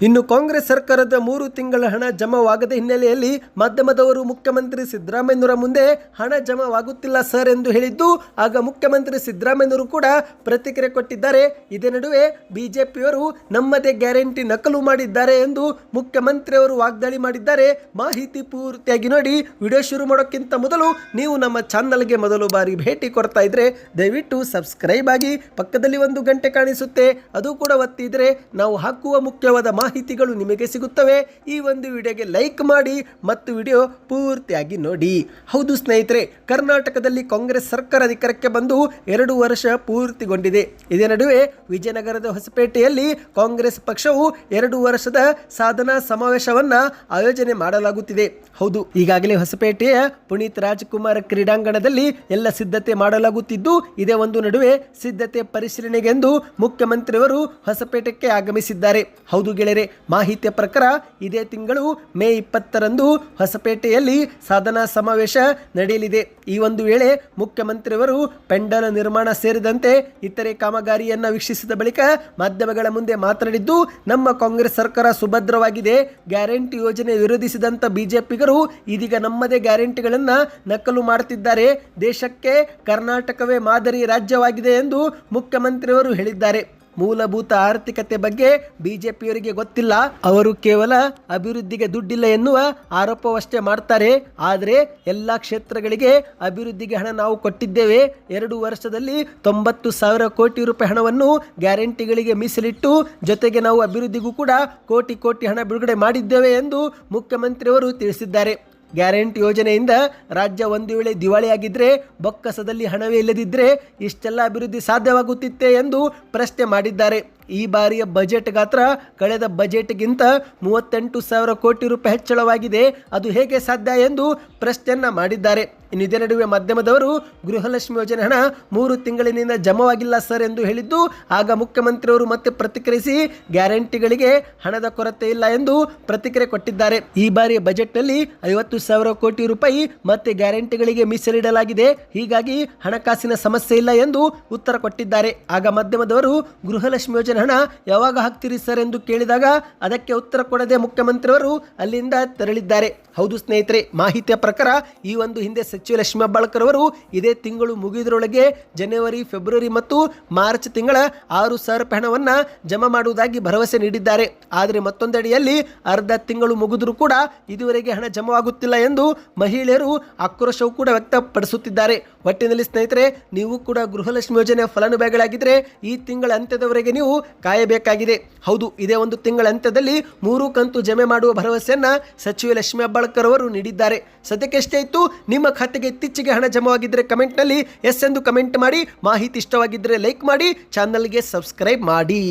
ಇನ್ನು ಕಾಂಗ್ರೆಸ್ ಸರ್ಕಾರದ 3 ತಿಂಗಳ ಹಣ ಜಮಾವಾಗದ ಹಿನ್ನೆಲೆಯಲ್ಲಿ ಮಾಧ್ಯಮದವರು ಮುಖ್ಯಮಂತ್ರಿ ಸಿದ್ದರಾಮಯ್ಯನವರ ಮುಂದೆ ಹಣ ಜಮಾವಾಗುತ್ತಿಲ್ಲ ಸರ್ ಎಂದು ಹೇಳಿದ್ದು, ಆಗ ಮುಖ್ಯಮಂತ್ರಿ ಸಿದ್ದರಾಮಯ್ಯನವರು ಕೂಡ ಪ್ರತಿಕ್ರಿಯೆ ಕೊಟ್ಟಿದ್ದಾರೆ. ಇದೇ ನಡುವೆ ಬಿಜೆಪಿಯವರು ನಮ್ಮದೇ ಗ್ಯಾರಂಟಿ ನಕಲು ಮಾಡಿದ್ದಾರೆ ಎಂದು ಮುಖ್ಯಮಂತ್ರಿಯವರು ವಾಗ್ದಾಳಿ ಮಾಡಿದ್ದಾರೆ. ಮಾಹಿತಿ ಪೂರ್ತಿಯಾಗಿ ನೋಡಿ. ವಿಡಿಯೋ ಶುರು ಮಾಡೋಕ್ಕಿಂತ ಮೊದಲು ನೀವು ನಮ್ಮ ಚಾನಲ್ಗೆ ಮೊದಲು ಬಾರಿ ಭೇಟಿ ಕೊಡ್ತಾ ಇದ್ರೆ ದಯವಿಟ್ಟು ಸಬ್ಸ್ಕ್ರೈಬ್ ಆಗಿ, ಪಕ್ಕದಲ್ಲಿ ಒಂದು ಗಂಟೆ ಕಾಣಿಸುತ್ತೆ ಅದು ಕೂಡ ಒತ್ತಿದ್ರೆ ನಾವು ಹಾಕುವ ಮುಖ್ಯವಾದ ಮಾಹಿತಿಗಳು ನಿಮಗೆ ಸಿಗುತ್ತವೆ. ಈ ಒಂದು ವಿಡಿಯೋಗೆ ಲೈಕ್ ಮಾಡಿ ಮತ್ತು ವಿಡಿಯೋ ಪೂರ್ತಿಯಾಗಿ ನೋಡಿ. ಹೌದು ಸ್ನೇಹಿತರೆ, ಕರ್ನಾಟಕದಲ್ಲಿ ಕಾಂಗ್ರೆಸ್ ಸರ್ಕಾರ ಅಧಿಕಾರಕ್ಕೆ ಬಂದು 2 ವರ್ಷ ಪೂರ್ತಿಗೊಂಡಿದೆ. ಇದೇ ನಡುವೆ ವಿಜಯನಗರದ ಹೊಸಪೇಟೆಯಲ್ಲಿ ಕಾಂಗ್ರೆಸ್ ಪಕ್ಷವು 2 ವರ್ಷದ ಸಾಧನಾ ಸಮಾವೇಶವನ್ನ ಆಯೋಜನೆ ಮಾಡಲಾಗುತ್ತಿದೆ. ಹೌದು, ಈಗಾಗಲೇ ಹೊಸಪೇಟೆಯ ಪುನೀತ್ ರಾಜ್ಕುಮಾರ್ ಕ್ರೀಡಾಂಗಣದಲ್ಲಿ ಎಲ್ಲ ಸಿದ್ಧತೆ ಮಾಡಲಾಗುತ್ತಿದ್ದು, ಇದೇ ಒಂದು ನಡುವೆ ಸಿದ್ಧತೆ ಪರಿಶೀಲನೆಗೆಂದು ಮುಖ್ಯಮಂತ್ರಿಯವರು ಹೊಸಪೇಟೆಗೆ ಆಗಮಿಸಿದ್ದಾರೆ. ಹೌದು ಗೆಳೆಯರೆ, ಮಾಹಿತಿಯ ಪ್ರಕಾರ ಇದೇ ತಿಂಗಳು ಮೇ 20ರಂದು ಹೊಸಪೇಟೆಯಲ್ಲಿ ಸಾಧನಾ ಸಮಾವೇಶ ನಡೆಯಲಿದೆ. ಈ ಒಂದು ವೇಳೆ ಮುಖ್ಯಮಂತ್ರಿಯವರು ಪೆಂಡಲ್ ನಿರ್ಮಾಣ ಸೇರಿದಂತೆ ಇತರೆ ಕಾಮಗಾರಿಯನ್ನ ವೀಕ್ಷಿಸಿದ ಬಳಿಕ ಮಾಧ್ಯಮಗಳ ಮುಂದೆ ಮಾತನಾಡಿದ್ದು, ನಮ್ಮ ಕಾಂಗ್ರೆಸ್ ಸರ್ಕಾರ ಸುಭದ್ರವಾಗಿದೆ. ಗ್ಯಾರಂಟಿ ಯೋಜನೆ ವಿರೋಧಿಸಿದಂತ ಬಿಜೆಪಿಗರು ಇದೀಗ ನಮ್ಮದೇ ಗ್ಯಾರಂಟಿಗಳನ್ನ ನಕಲು ಮಾಡುತ್ತಿದ್ದಾರೆ. ದೇಶಕ್ಕೆ ಕರ್ನಾಟಕವೇ ಮಾದರಿ ರಾಜ್ಯವಾಗಿದೆ ಎಂದು ಮುಖ್ಯಮಂತ್ರಿಯವರು ಹೇಳಿದ್ದಾರೆ. ಮೂಲಭೂತ ಆರ್ಥಿಕತೆ ಬಗ್ಗೆ ಬಿಜೆಪಿಯವರಿಗೆ ಗೊತ್ತಿಲ್ಲ, ಅವರು ಕೇವಲ ಅಭಿವೃದ್ಧಿಗೆ ದುಡ್ಡಿಲ್ಲ ಎನ್ನುವ ಆರೋಪವಷ್ಟೇ ಮಾಡ್ತಾರೆ. ಆದರೆ ಎಲ್ಲ ಕ್ಷೇತ್ರಗಳಿಗೆ ಅಭಿವೃದ್ಧಿಗೆ ಹಣ ನಾವು ಕೊಟ್ಟಿದ್ದೇವೆ. 2 ವರ್ಷದಲ್ಲಿ 90,000 ಕೋಟಿ ರೂಪಾಯಿ ಹಣವನ್ನು ಗ್ಯಾರಂಟಿಗಳಿಗೆ ಮೀಸಲಿಟ್ಟು, ಜೊತೆಗೆ ನಾವು ಅಭಿವೃದ್ಧಿಗೂ ಕೂಡ ಕೋಟಿ ಹಣ ಬಿಡುಗಡೆ ಮಾಡಿದ್ದೇವೆ ಎಂದು ಮುಖ್ಯಮಂತ್ರಿಯವರು ತಿಳಿಸಿದ್ದಾರೆ. ಗ್ಯಾರಂಟಿ ಯೋಜನೆಯಿಂದ ರಾಜ್ಯ ಒಂದು ವೇಳೆ ದಿವಾಳಿಯಾಗಿದ್ದರೆ, ಬೊಕ್ಕಸದಲ್ಲಿ ಹಣವೇ ಇಲ್ಲದಿದ್ದರೆ ಇಷ್ಟೆಲ್ಲ ಅಭಿವೃದ್ಧಿ ಸಾಧ್ಯವಾಗುತ್ತಿತ್ತೆ ಎಂದು ಪ್ರಶ್ನೆ ಮಾಡಿದ್ದಾರೆ. ಈ ಬಾರಿಯ ಬಜೆಟ್ ಗಾತ್ರ ಕಳೆದ ಬಜೆಟ್ಗಿಂತ 38,000 ಕೋಟಿ ರೂಪಾಯಿ ಹೆಚ್ಚಳವಾಗಿದೆ. ಅದು ಹೇಗೆ ಸಾಧ್ಯ ಎಂದು ಪ್ರಶ್ನೆಯನ್ನ ಮಾಡಿದ್ದಾರೆ. ಇನ್ನು ಇದೇ ನಡುವೆ ಮಾಧ್ಯಮದವರು ಗೃಹಲಕ್ಷ್ಮಿ ಯೋಜನೆ ಹಣ 3 ತಿಂಗಳಿನಿಂದ ಜಮಾವಾಗಿಲ್ಲ ಸರ್ ಎಂದು ಹೇಳಿದ್ದು, ಆಗ ಮುಖ್ಯಮಂತ್ರಿಯವರು ಮತ್ತೆ ಪ್ರತಿಕ್ರಿಯಿಸಿ ಗ್ಯಾರಂಟಿಗಳಿಗೆ ಹಣದ ಕೊರತೆ ಇಲ್ಲ ಎಂದು ಪ್ರತಿಕ್ರಿಯೆ ಕೊಟ್ಟಿದ್ದಾರೆ. ಈ ಬಾರಿಯ ಬಜೆಟ್ನಲ್ಲಿ 50,000 ಕೋಟಿ ರೂಪಾಯಿ ಮತ್ತೆ ಗ್ಯಾರಂಟಿಗಳಿಗೆ ಮೀಸಲಿಡಲಾಗಿದೆ. ಹೀಗಾಗಿ ಹಣಕಾಸಿನ ಸಮಸ್ಯೆ ಇಲ್ಲ ಎಂದು ಉತ್ತರ ಕೊಟ್ಟಿದ್ದಾರೆ. ಆಗ ಮಾಧ್ಯಮದವರು ಗೃಹಲಕ್ಷ್ಮಿ ಯೋಜನೆ ಹಣ ಯಾವಾಗ ಹಾಕ್ತೀರಿ ಸರ್ ಎಂದು ಕೇಳಿದಾಗ ಅದಕ್ಕೆ ಉತ್ತರ ಕೊಡದೆ ಮುಖ್ಯಮಂತ್ರಿಯವರು ಅಲ್ಲಿಂದ ತೆರಳಿದ್ದಾರೆ. ಹೌದು ಸ್ನೇಹಿತರೆ, ಮಾಹಿತಿಯ ಪ್ರಕಾರ ಈ ಒಂದು ಹಿಂದೆ ಸಚಿವ ಲಕ್ಷ್ಮೀ ಹೆಬ್ಬಾಳ್ಕರ್ ಅವರು ಇದೇ ತಿಂಗಳು ಮುಗಿದರೊಳಗೆ ಜನವರಿ, ಫೆಬ್ರವರಿ ಮತ್ತು ಮಾರ್ಚ್ ತಿಂಗಳ 6,000 ರೂಪಾಯಿ ಹಣವನ್ನು ಜಮಾ ಮಾಡುವುದಾಗಿ ಭರವಸೆ ನೀಡಿದ್ದಾರೆ. ಆದರೆ ಮತ್ತೊಂದೆಡೆಯಲ್ಲಿ ಅರ್ಧ ತಿಂಗಳು ಮುಗಿದರೂ ಕೂಡ ಇದುವರೆಗೆ ಹಣ ಜಮಾವಾಗುತ್ತಿಲ್ಲ ಎಂದು ಮಹಿಳೆಯರು ಆಕ್ರೋಶವೂ ಕೂಡ ವ್ಯಕ್ತಪಡಿಸುತ್ತಿದ್ದಾರೆ. ಒಟ್ಟಿನಲ್ಲಿ ಸ್ನೇಹಿತರೆ, ನೀವು ಕೂಡ ಗೃಹಲಕ್ಷ್ಮಿ ಯೋಜನೆ ಫಲಾನುಭವಿಗಳಾಗಿದ್ದರೆ ಈ ತಿಂಗಳ ಅಂತ್ಯದವರೆಗೆ ನೀವು ಕಾಯಬೇಕಾಗಿದೆ. ಹೌದು, ಇದೇ ಒಂದು ತಿಂಗಳ ಅಂತ್ಯದಲ್ಲಿ 3 ಕಂತು ಜಮೆ ಮಾಡುವ ಭರವಸೆಯನ್ನ ಸಚಿವ ಲಕ್ಷ್ಮೀ ಹೆಬ್ಬಾಳ್ಕರ್ ಅವರು ನೀಡಿದ್ದಾರೆ. ಸದ್ಯಕ್ಕೆ ಎಷ್ಟೇ ಇತ್ತು, ನಿಮ್ಮ ಖಾತೆಗೆ ಇತ್ತೀಚೆಗೆ ಹಣ ಜಮಾವಾಗಿದ್ದರೆ ಕಮೆಂಟ್ನಲ್ಲಿ ಎಸ್ ಎಂದು ಕಮೆಂಟ್ ಮಾಡಿ. ಮಾಹಿತಿ ಇಷ್ಟವಾಗಿದ್ದರೆ ಲೈಕ್ ಮಾಡಿ, ಚಾನಲ್ಗೆ ಸಬ್ಸ್ಕ್ರೈಬ್ ಮಾಡಿ.